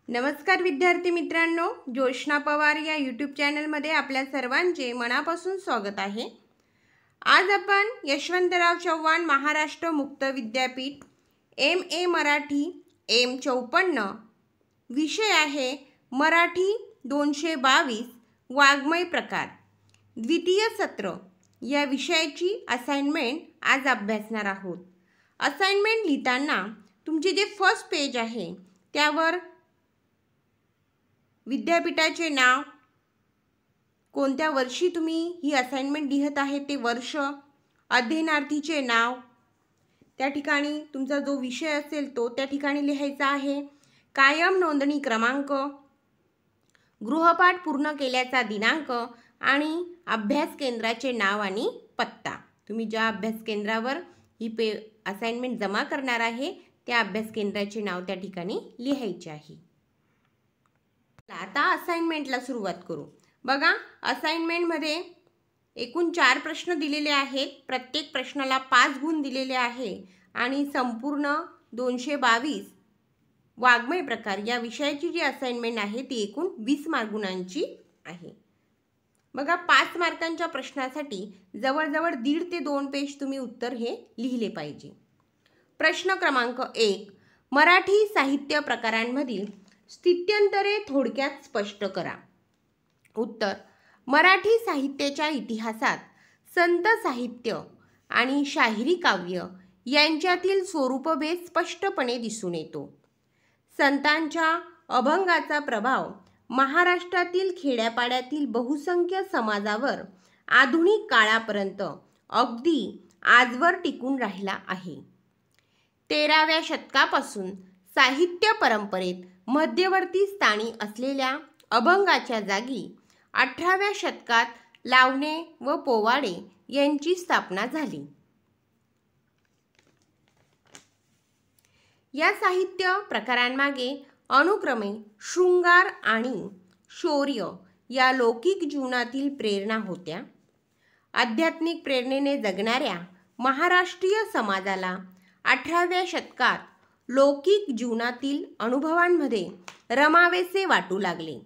नमस्कार विद्यार्थी मित्रांनो, जोशना पवार या यूट्यूब चॅनलमध्ये आपल्या सर्वांचे मनापासून स्वागत आहे। आज आपण यशवंतराव चव्हाण महाराष्ट्र मुक्त विद्यापीठ MA मराठी M54 विषय आहे मराठी 222 वाङ्मय प्रकार द्वितीय सत्र या विषयाची असाइनमेंट आज अभ्यासणार आहोत। असाइनमेंट लिहिताना तुमचे जे फर्स्ट पेज आहे त्यावर विद्यापीठाचे नाव, कोणत्या वर्षी तुम्ही ही असाइनमेंट लिहित आहे ते वर्ष, अध्ययनार्थीचे नाव, त्या ठिकाणी तुमचा जो विषय असेल तो त्या ठिकाणी लिहायचा आहे, कायम नोंदणी क्रमांक, गृहपाठ पूर्ण केल्याचा दिनांक आणि अभ्यास केंद्राचे नाव आणि पत्ता। तुम्ही ज्या अभ्यास केंद्रावर ही असाइनमेंट जमा करणार आहे त्या अभ्यास केंद्राचे नाव त्या ठिकाणी लिहायचे आहे। आता असाइनमेंटला सुरुवात करू। बघा, असाइनमेंटमध्ये एकूण 4 प्रश्न दिलेले आहेत। प्रत्येक प्रश्नाला 5 गुण दिलेले आहे आणि संपूर्ण 222 वाङ्मय प्रकार या विषयाची जी असाइनमेंट आहे ती एकूण 20 गुणांची आहे। बघा, 5 मार्कांच्या प्रश्नासाठी जवळजवळ 1.5 ते 2 पेज तुम्ही उत्तर हे लिहिले पाहिजे। प्रश्न क्रमांक 1, मराठी साहित्य प्रकारांमधील स्थित्यंतरे थोडक्यात स्पष्ट करा। उत्तर: मराठी साहित्याच्या इतिहासात संत साहित्य आणि शाहिरी काव्य यांच्यातील स्वरूपभेद स्पष्टपणे दिसून येतो। संतांच्या अभंगाचा प्रभाव महाराष्ट्रातील खेड्यापाड्यातील बहुसंख्य समाजावर आधुनिक काळापर्यंत अगदी आजवर टिकून राहिला आहे। 13व्या शतकापासून साहित्य परंपरेत मध्यवर्ती स्थानी असलेल्या अभंगाच्या जागी 18व्या शतकात लावणे व पोवाडे यांची स्थापना झाली। या साहित्य प्रकारांमागे अनुक्रमे शृंगार आणि शौर्य या लौकिक जीवनातील प्रेरणा होत्या। आध्यात्मिक प्रेरणेने जगणाऱ्या महाराष्ट्रीय समाजाला 18व्या शतकात लौकिक जीवनातील अनुभवांमध्ये रमावेसे वाटू लागले।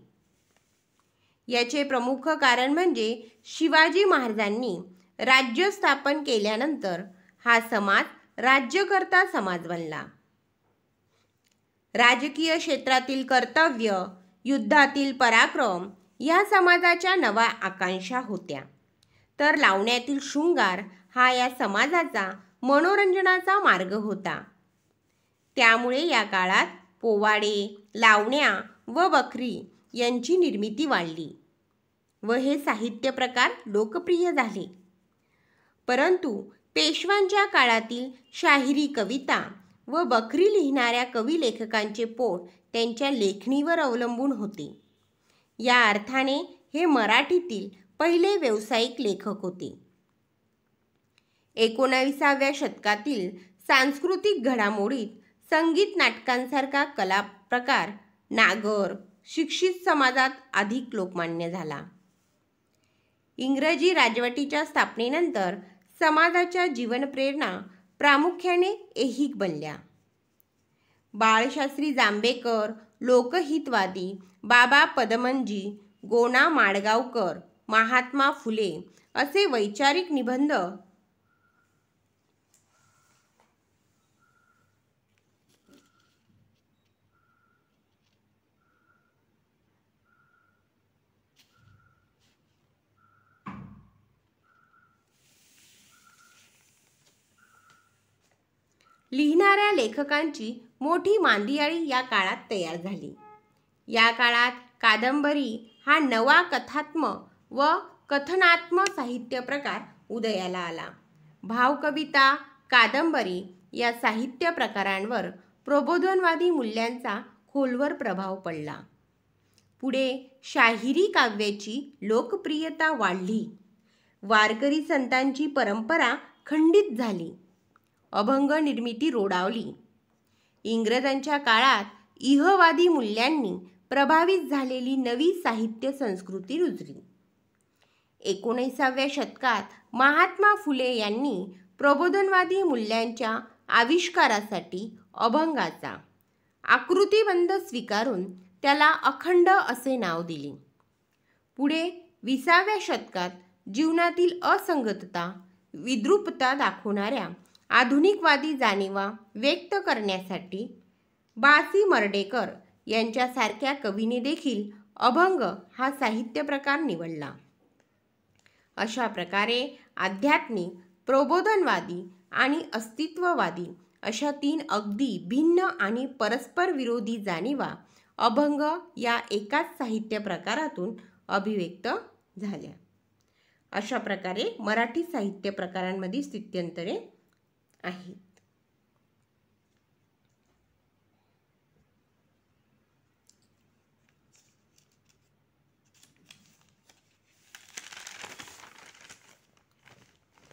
याचे प्रमुख कारण म्हणजे शिवाजी महाराजांनी राज्य स्थापन केल्यानंतर हा समाज राज्यकर्ता समाज बनला। राजकीय क्षेत्रातील कर्तव्य, युद्धातील पराक्रम या समाजाच्या नव्या आकांक्षा होत्या, तर लावण्यातील शृंगार हा या समाजाचा मनोरंजनाचा मार्ग होता। त्यामुळे या काळात पोवाडे, लावण्या व बखरी यांची निर्मिती वाढली व हे साहित्य प्रकार लोकप्रिय झाले। परंतु पेशव्यांच्या काळातील शाहिरी कविता व बखरी लिहिणाऱ्या कवी लेखकांचे पोट त्यांच्या लेखणीवर अवलंबून होते। या अर्थाने हे मराठीतील पहिले व्यावसायिक लेखक होते। 19व्या शतकातील सांस्कृतिक घडामोडीत संगीत नाटकांसारखा कला प्रकार नागर शिक्षित समाजात अधिक लोकमान्य झाला। इंग्रजी राजवटीच्या स्थापनेनंतर समाजाच्या जीवन प्रेरणा प्रामुख्याने ऐहिक बनल्या। बाळशास्त्री जांभेकर, लोकहितवादी बाबा पदमनजी, गोना माडगावकर, महात्मा फुले असे वैचारिक निबंध लिहिणाऱ्या लेखकांची मोठी मांदियाळी या काळात तयार झाली। या काळात कादंबरी हा नवा कथात्मक व कथनात्मक साहित्य प्रकार उदयाला आला। भावकविता, कादंबरी या साहित्य प्रकारांवर प्रबोधनवादी मूल्यांचा खोलवर प्रभाव पडला। पुढे शाहिरी काव्याची लोकप्रियता वाढली। वारकरी संतांची परंपरा खंडित झाली। अभंग निर्मिती रोडावली। इंग्रजांच्या काळात इहवादी मूल्यांनी प्रभावित झालेली नवी साहित्य संस्कृती रुजली। 19व्या शतकात महात्मा फुले यांनी प्रबोधनवादी मूल्यांच्या आविष्कारासाठी अभंगाचा आकृतिबंध स्वीकारून त्याला अखंड असे नाव दिले. पुढे 20व्या शतकात जीवनातील असंगतता, विद्रूपता दाखवणाऱ्या आधुनिकवादी जाणीवा व्यक्त करण्यासाठी बा.सी. मर्ढेकर यांच्यासारख्या कवीने देखील अभंग हा साहित्य प्रकार निवडला. अशा प्रकारे आध्यात्मिक, प्रबोधनवादी आणि अस्तित्ववादी अशा 3 अगदी भिन्न आणि परस्पर विरोधी जाणीवा अभंग या एकाच साहित्य प्रकारातून अभिव्यक्त झाल्या. अशा प्रकारे मराठी साहित्य प्रकारांमध्ये स्थित्यंतरे आहेत.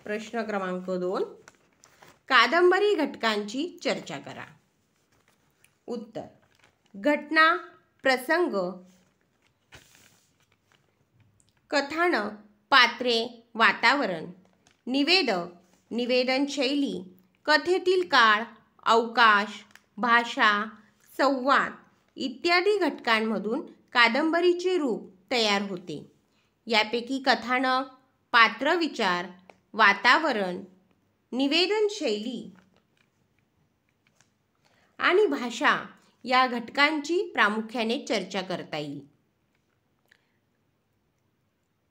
प्रश्न क्रमांक 2. कादंबरी घटकांची चर्चा करा. उत्तर: घटना, प्रसंग, कथानक, पात्रे, वातावरण, निवेदक, निवेदनशैली, कथेतील काळ, अवकाश, भाषा, संवाद इत्यादी घटकांमधून कादंबरीचे रूप तयार होते. यापैकी कथानक, पात्रविचार, वातावरण, निवेदनशैली आणि भाषा या घटकांची प्रामुख्याने चर्चा करता येईल.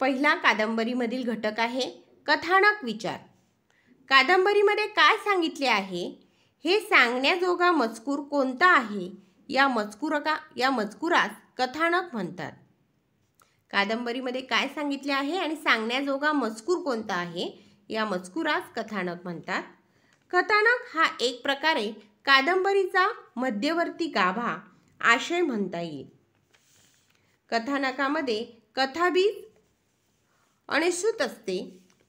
पहिला कादंबरीमधील घटक आहे कथानक विचार. कादंबरीमध्ये काय सांगितले आहे हे सांगण्याजोगा मजकूर कोणता आहे या मजकुरास कथानक म्हणतात. कादंबरीमध्ये काय सांगितले आहे आणि सांगण्याजोगा मजकूर कोणता आहे या मजकुरास कथानक म्हणतात. कथानक हा एक प्रकारे कादंबरीचा मध्यवर्ती गाभा आशय म्हणता येईल. कथानकामध्ये कथाबीज अणिसूत असते.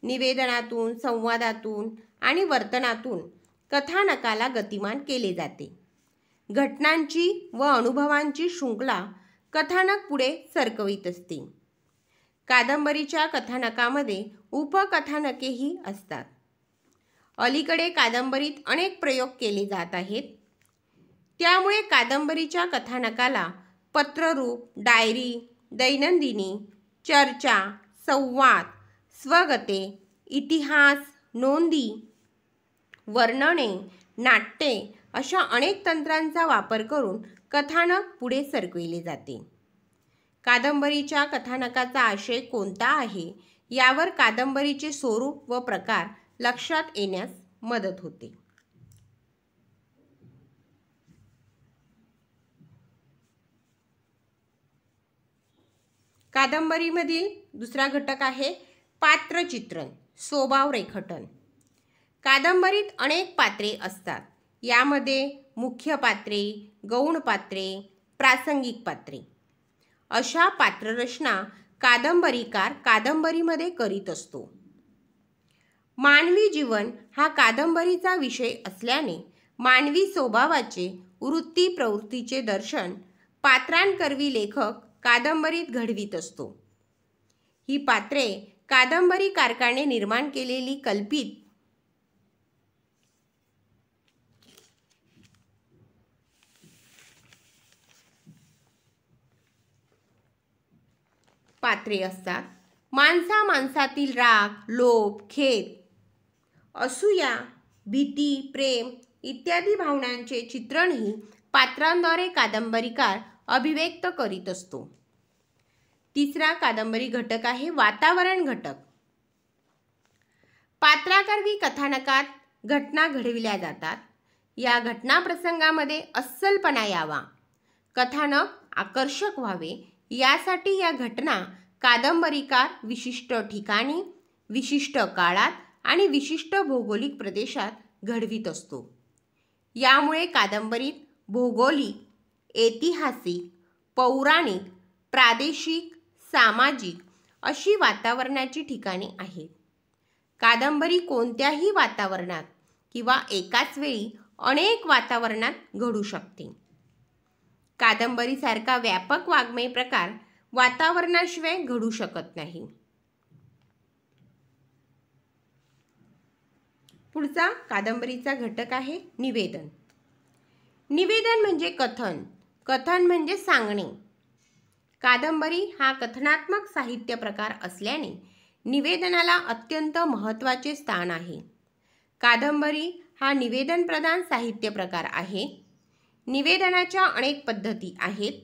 निवेदनातून, संवादातून आणि वर्तनातून कथानकाला गतिमान केले जाते. घटनांची व अनुभवांची शृंखला कथानक पुढे सरकवित असते. कादंबरीच्या कथानकामध्ये उपकथानकेही असतात. अलीकडे कादंबरीत अनेक प्रयोग केले जात आहेत. त्यामुळे कादंबरीच्या कथानकाला पत्ररूप, डायरी, दैनंदिनी, चर्चा, संवाद, स्वगते, इतिहास, नोंदी, वर्णने, नाट्ये अशा अनेक तंत्रांचा वापर करून कथानक पुढे सरकविले जाते. कादंबरीच्या कथानकाचा आशय कोणता आहे यावर कादंबरीचे स्वरूप व प्रकार लक्षात येण्यास मदत होते. कादंबरीमधील दुसरा घटक आहे पात्रचित्रण, स्वभाव रेखाटन. कादंबरीत अनेक पात्रे असतात. यामध्ये मुख्य पात्रे, गौण पात्रे, प्रासंगिक पात्रे अशा पात्ररचना कादंबरीकार कादंबरीमध्ये करीत असतो. मानवी जीवन हा कादंबरीचा विषय असल्याने मानवी स्वभावाचे, वृत्ती प्रवृत्तीचे दर्शन पात्रांकरवी लेखक कादंबरीत घडवीत असतो. ही पात्रे कादंबरीकारकाने निर्माण केलेली कल्पित पात्रे असतात. माणसातील राग, लोभ, खेद, असूया, भीती, प्रेम इत्यादी भावनांचे चित्रणही पात्रांद्वारे कादंबरीकार अभिव्यक्त करीत असतो. तिसरा कादंबरी घटक आहे वातावरण घटक. पात्राकरवी कथानकात घटना घडविल्या जातात. या घटना प्रसंगामध्ये अस्सलपणा यावा, कथानक आकर्षक व्हावे यासाठी या घटना कादंबरीकार विशिष्ट ठिकाणी, विशिष्ट काळात आणि विशिष्ट भौगोलिक प्रदेशात घडवीत असतो. यामुळे कादंबरीत भौगोलिक, ऐतिहासिक, पौराणिक, प्रादेशिक, सामाजिक अशी वातावरणाची ठिकाणे आहेत. कादंबरी कोणत्याही वातावरणात किंवा एकाच वेळी अनेक वातावरणात घडू शकते. कादंबरीसारखा व्यापक वाङ्मय प्रकार वातावरणाशिवाय घडू शकत नाही. पुढचा कादंबरीचा घटक आहे निवेदन. निवेदन म्हणजे कथन, कथन म्हणजे सांगणे. कादंबरी हा कथनात्मक साहित्य प्रकार असल्याने निवेदनाला अत्यंत महत्त्वाचे स्थान आहे. कादंबरी हा निवेदनप्रधान साहित्य प्रकार आहे. निवेदनाच्या अनेक पद्धती आहेत.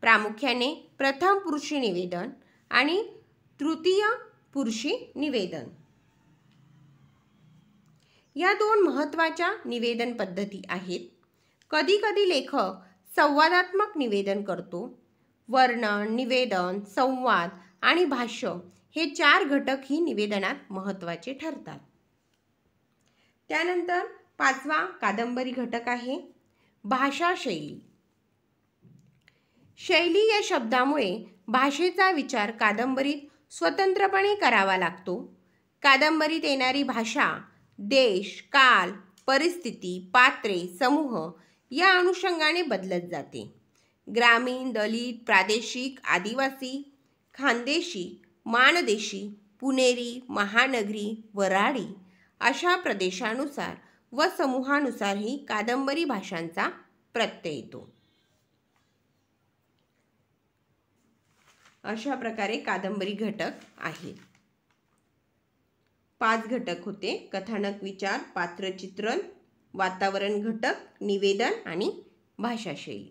प्रामुख्याने प्रथम पुरुषी निवेदन आणि तृतीय पुरुषी निवेदन या दोन महत्त्वाच्या निवेदन पद्धती आहेत. कधीकधी लेखक संवादात्मक निवेदन करतो. वर्णन, निवेदन, संवाद आणि भाष्य हे 4 घटक ही निवेदनात महत्त्वाचे ठरतात. त्यानंतर 5वा कादंबरी घटक आहे भाषा शैली. शैली या शब्दामुळे भाषेचा विचार कादंबरीत स्वतंत्रपणे करावा लागतो. कादंबरीत येणारी भाषा देश, काल, परिस्थिती, पात्रे, समूह या अनुषंगाने बदलत जाते. ग्रामीण, दलित, प्रादेशिक, आदिवासी, खानदेशी, माणदेशी, पुणेरी, महानगरी, वऱ्हाडी अशा प्रदेशानुसार व समूहानुसारही कादंबरी भाषांचा प्रत्यय येतो. अशा प्रकारे कादंबरी घटक आहेत. 5 घटक होते: कथानक, विचार, पात्र, चित्रण, वातावरण घटक, निवेदन आणि भाषाशैली.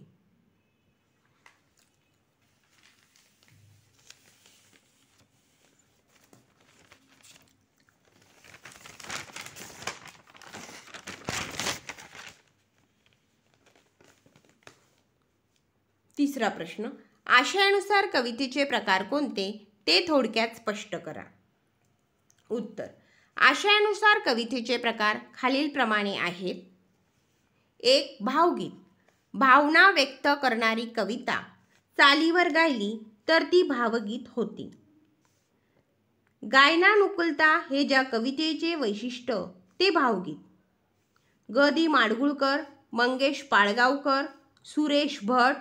तिसरा प्रश्न, आशयानुसार कवितेचे प्रकार कोणते ते थोडक्यात स्पष्ट करा. उत्तर, आशयानुसार कवितेचे प्रकार खालीलप्रमाणे आहेत. 1. भावगीत. भावना व्यक्त करणारी कविता चालीवर गायली तर ती भावगीत होती. गायनानुकूलता हे ज्या कवितेचे वैशिष्ट्य ते भावगीत. ग. दी. माडगूळकर, मंगेश पाळगावकर, सुरेश भट,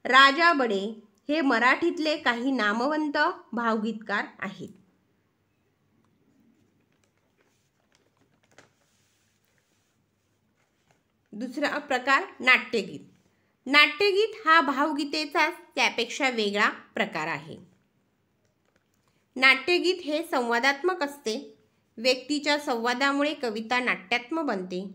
राजा बडे हे मराठीतले काही नामवंत भावगीतकार आहेत. दुसरा प्रकार नाट्यगीत. नाट्यगीत हा भावगीतेचाच त्यापेक्षा वेगळा प्रकार आहे. नाट्यगीत हे संवादात्मक असते. व्यक्तीच्या संवादामुळे कविता नाट्यात्मक बनते.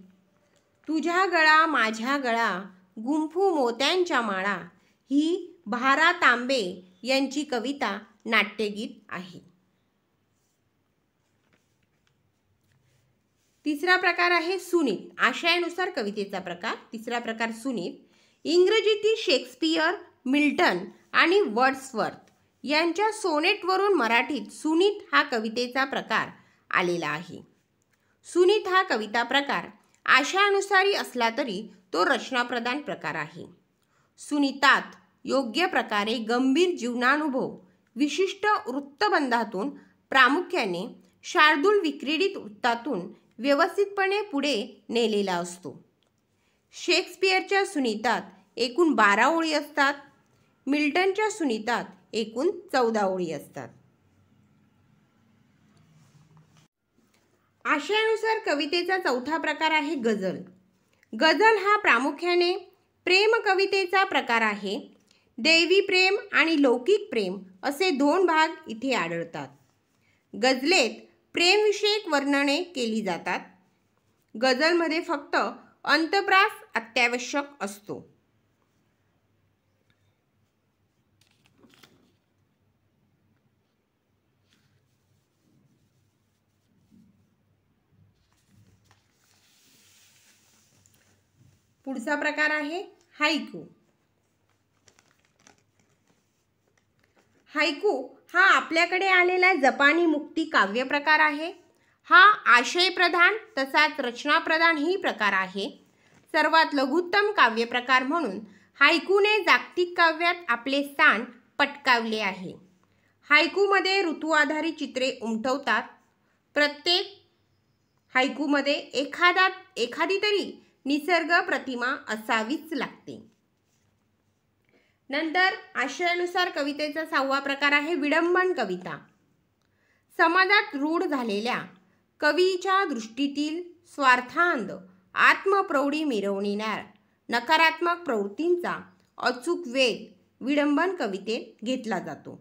तुझ्या गळा माझ्या गळा गुंफू मोत्यांच्या माळा ही भारा तांबे यांची कविता नाट्यगीत आहे. तिसरा प्रकार आहे सुनीत. आशयानुसार कवितेचा प्रकार. तिसरा प्रकार सुनीत. इंग्रजीतील शेक्सपियर, मिल्टन आणि वर्ड्सवर्थ यांच्या सोनेटवरून मराठीत सुनीत हा कवितेचा प्रकार आलेला आहे. सुनीत हा कविता प्रकार आशयानुसारी असला तरी तो रचनाप्रधान प्रकार आहे. सुनीतात योग्य प्रकारे गंभीर जीवनानुभव विशिष्ट वृत्तबंधातून, प्रामुख्याने शार्दूल विक्रीडित वृत्तातून व्यवस्थितपणे पुढे नेलेला असतो. शेक्सपियरच्या सुनीतात एकूण 12 ओळी असतात. मिल्टनच्या सुनीतात एकूण 14 ओळी असतात. आशयानुसार कवितेचा चौथा प्रकार आहे गझल. गझल हा प्रामुख्याने प्रेम कवितेचा प्रकार आहे. दैवी प्रेम आणि लौकिक प्रेम असे 2 भाग इथे आढळतात. गझलेत प्रेमविषयक वर्णने केली जातात. गझलमध्ये फक्त अंतप्रास अत्यावश्यक असतो. पुढचा प्रकार आहे हायकू. हायकू हा आपल्याकडे आलेला जपानी मुक्ती काव्य प्रकार आहे. हा आशयप्रधान तसाच रचनाप्रधानही प्रकार आहे. सर्वात लघुत्तम काव्य प्रकार म्हणून हायकूने जागतिक काव्यात आपले स्थान पटकावले आहे. हायकूमध्ये ऋतू आधारित चित्रे उमटवतात. प्रत्येक हायकूमध्ये एखादी तरी निसर्ग प्रतिमा असावीच लागते. नंतर आशयानुसार कवितेचा 6वा प्रकार आहे विडंबन कविता. समाजात रूढ झालेल्या कवीच्या दृष्टीतील स्वार्थांध आत्मप्रौढी मिरवणाऱ्या नकारात्मक प्रवृत्तींचा अचूक वेध विडंबन कवितेत घेतला जातो.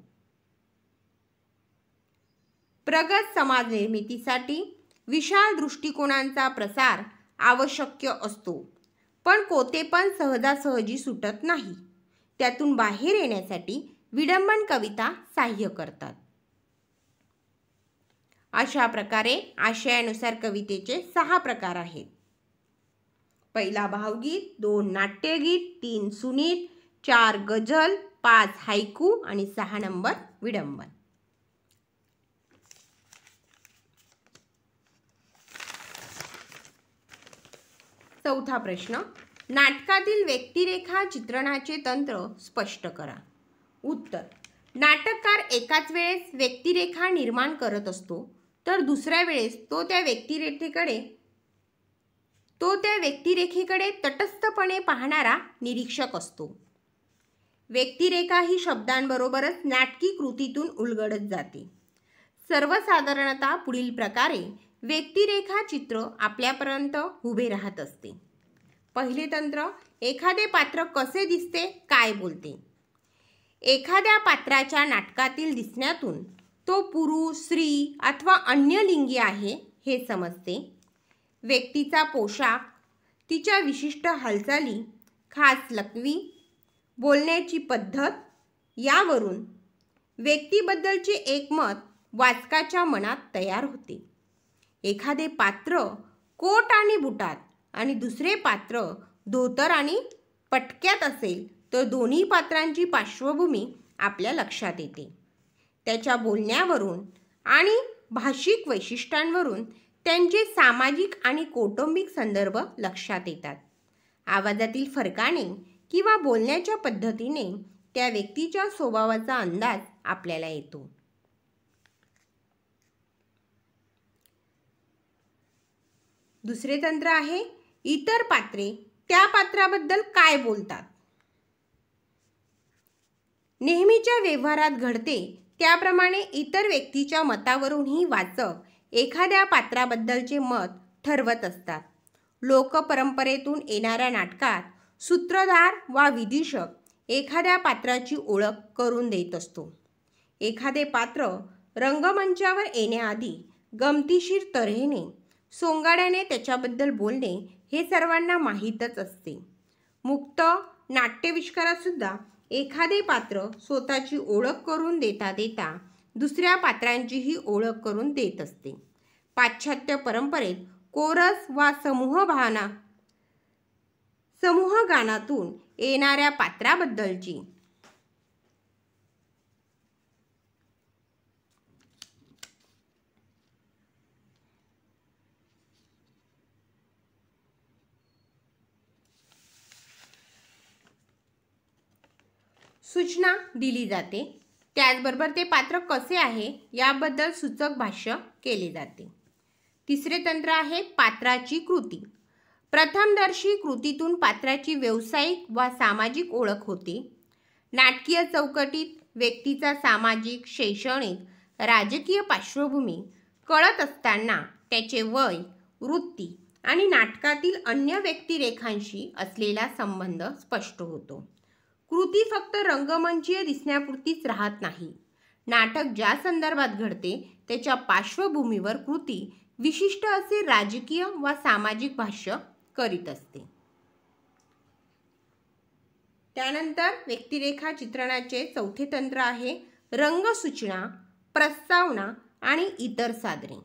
प्रगत समाज निर्मितीसाठी विशाल दृष्टिकोनांचा प्रसार आवश्यक असतो, पण कोतेपण सहजासहजी सुटत नाही. त्यातून बाहेर येण्यासाठी विडंबन कविता सहाय्य करतात. अशा प्रकारे आशयानुसार कवितेचे 6 प्रकार आहेत. पहिला भावगीत, 2 नाट्यगीत, 3 सुनीत, 4 गझल, 5 हायकू आणि 6 नंबर विडंबन. चौथा प्रश्न, नाटकातील व्यक्तिरेखा चित्रणाचे तंत्र स्पष्ट करा. उत्तर, नाटककार एकाच वेळेस व्यक्तिरेखा निर्माण करत असतो, तर दुसऱ्या वेळेस तो त्या व्यक्तिरेखेकडे तटस्थपणे पाहणारा निरीक्षक असतो. व्यक्तिरेखा ही शब्दांबरोबरच नाटकी कृतीतून उलगडत जाते. सर्वसाधारणतः पुढील प्रकारे व्यक्तिरेखा चित्र आपल्यापर्यंत उभे राहत असते. पहिले तंत्र, एखादे पात्र कसे दिसते, काय बोलते. एखाद्या पात्राच्या नाटकातील दिसण्यातून तो पुरुष, स्त्री अथवा अन्य लिंगी आहे हे समजते. व्यक्तीचा पोशाख, तिच्या विशिष्ट हालचाली, खास लकवी, बोलण्याची पद्धत यावरून व्यक्तीबद्दलचे एक मत वाचकाच्या मनात तयार होते. एखादे पात्र कोट आणि बुटात आणि दुसरे पात्र धोतर आणि पटक्यात असेल तर दोन्ही पात्रांची पार्श्वभूमी आपल्या लक्षात येते. त्याच्या बोलण्यावरून आणि भाषिक वैशिष्ट्यांवरून त्यांचे सामाजिक आणि कौटुंबिक संदर्भ लक्षात येतात. आवाजातील फरकाने किंवा बोलण्याच्या पद्धतीने त्या व्यक्तीच्या स्वभावाचा अंदाज आपल्याला येतो. दुसरे तंत्र आहे, इतर पात्रे त्या पात्राबद्दल काय बोलतात. नेहमीच्या व्यवहारात घडते त्याप्रमाणे इतर व्यक्तीच्या मतावरूनही वाचक एखाद्या पात्राबद्दलचे मत ठरवत असतात. लोकपरंपरेतून येणाऱ्या नाटकात सूत्रधार वा विदूषक एखाद्या पात्राची ओळख करून देत असतो. एखादे पात्र रंगमंचावर येण्याआधी गमतीशीर तऱ्हेने सोंगाड्याने त्याच्याबद्दल बोलणे हे सर्वांना माहीतच असते. मुक्त नाट्यविष्कारात सुद्धा एखादे पात्र स्वतःची ओळख करून देता देता दुसऱ्या पात्रांचीही ओळख करून देत असते. पाश्चात्य परंपरेत कोरस वा समूहगानातून येणाऱ्या पात्राबद्दलची सूचना दिली जाते. त्याचबरोबर ते पात्र कसे आहे याबद्दल सूचक भाष्य केले जाते. तिसरे तंत्र आहे पात्राची कृती. प्रथमदर्शी कृतीतून पात्राची व्यावसायिक वा सामाजिक ओळख होते. नाटकीय चौकटीत व्यक्तीचा सामाजिक, शैक्षणिक, राजकीय पार्श्वभूमी कळत असताना त्याचे वय, वृत्ती आणि नाटकातील अन्य व्यक्तिरेखांशी असलेला संबंध स्पष्ट होतो. कृती फक्त रंगमंचीय दिसण्यापुरतीच राहत नाही. नाटक ज्या संदर्भात घडते त्याच्या पार्श्वभूमीवर कृती विशिष्ट असे राजकीय वा सामाजिक भाष्य करीत असते. त्यानंतर व्यक्तिरेखा चित्रणाचे चौथे तंत्र आहे रंगसूचना, प्रस्तावना आणि इतर साधने.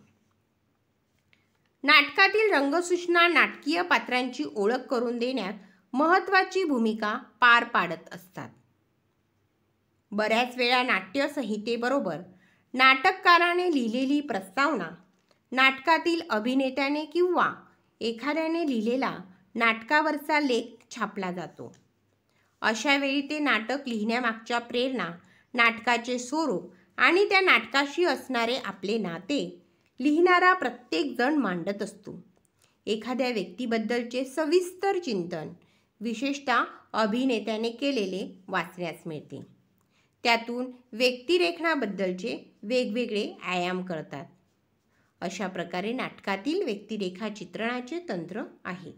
नाटकातील रंगसूचना नाटकीय पात्रांची ओळख करून देण्यात महत्त्वाची भूमिका पार पाडत असतात. बऱ्याच वेळा नाट्य संहितेबरोबर नाटककाराने लिहिलेली प्रस्तावना, नाटकातील अभिनेत्याने किंवा एखाद्याने लिहिलेला नाटकावरचा लेख छापला जातो. अशा वेळी ते नाटक लिहिण्यामागच्या प्रेरणा, नाटकाचे स्वरूप आणि त्या नाटकाशी असणारे आपले नाते लिहिणारा प्रत्येक जण मांडत असतो. एखाद्या व्यक्तीबद्दलचे सविस्तर चिंतन विशेषतः अभिनेत्याने केलेले वाचण्यास मिळते. त्यातून व्यक्तिरेखांबद्दलचे वेगवेगळे आयाम कळतात. अशा प्रकारे नाटकातील व्यक्तिरेखा चित्रणाचे तंत्र आहे.